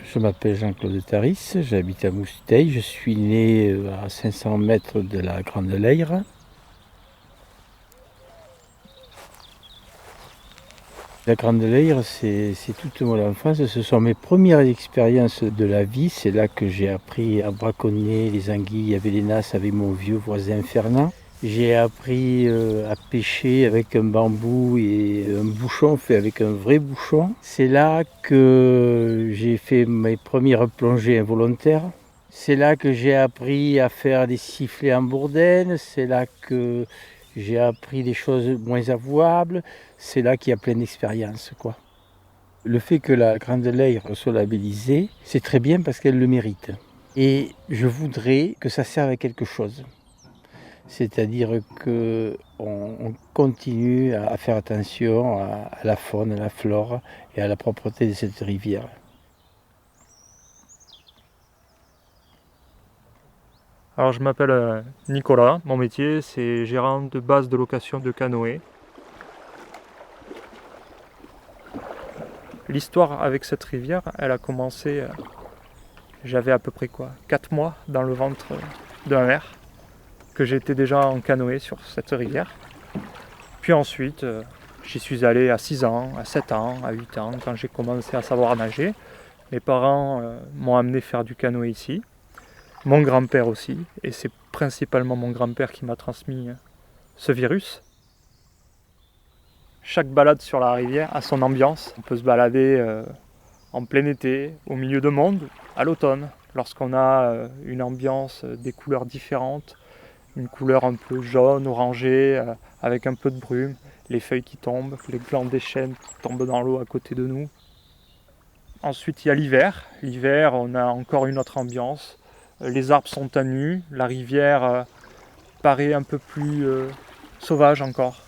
Je m'appelle Jean-Claude Taris, j'habite à Mousteil, je suis né à 500 mètres de la Grande Leyre. La Grande Leyre, c'est toute mon enfance, ce sont mes premières expériences de la vie, c'est là que j'ai appris à braconner les anguilles avec les nasses avec mon vieux voisin Fernand. J'ai appris à pêcher avec un bambou et un bouchon fait avec un vrai bouchon. C'est là que j'ai fait mes premières plongées involontaires. C'est là que j'ai appris à faire des sifflets en bourdaine. C'est là que j'ai appris des choses moins avouables. C'est là qu'il y a plein d'expériences, quoi. Le fait que la Grande Leyre soit labellisée, c'est très bien parce qu'elle le mérite. Et je voudrais que ça serve à quelque chose. C'est-à-dire qu'on continue à faire attention à la faune, à la flore et à la propreté de cette rivière. Alors je m'appelle Nicolas, mon métier c'est gérant de base de location de canoë. L'histoire avec cette rivière, elle a commencé, j'avais à peu près 4 mois dans le ventre de ma mère, que j'étais déjà en canoë sur cette rivière. Puis ensuite, j'y suis allé à 6 ans, à 7 ans, à 8 ans, quand j'ai commencé à savoir nager. Mes parents m'ont amené faire du canoë ici, mon grand-père aussi, et c'est principalement mon grand-père qui m'a transmis ce virus. Chaque balade sur la rivière a son ambiance. On peut se balader en plein été, au milieu de monde, à l'automne, lorsqu'on a une ambiance, des couleurs différentes, une couleur un peu jaune, orangée, avec un peu de brume, les feuilles qui tombent, les glands des chênes qui tombent dans l'eau à côté de nous. Ensuite, il y a l'hiver. L'hiver, on a encore une autre ambiance. Les arbres sont à nu, la rivière paraît un peu plus sauvage encore.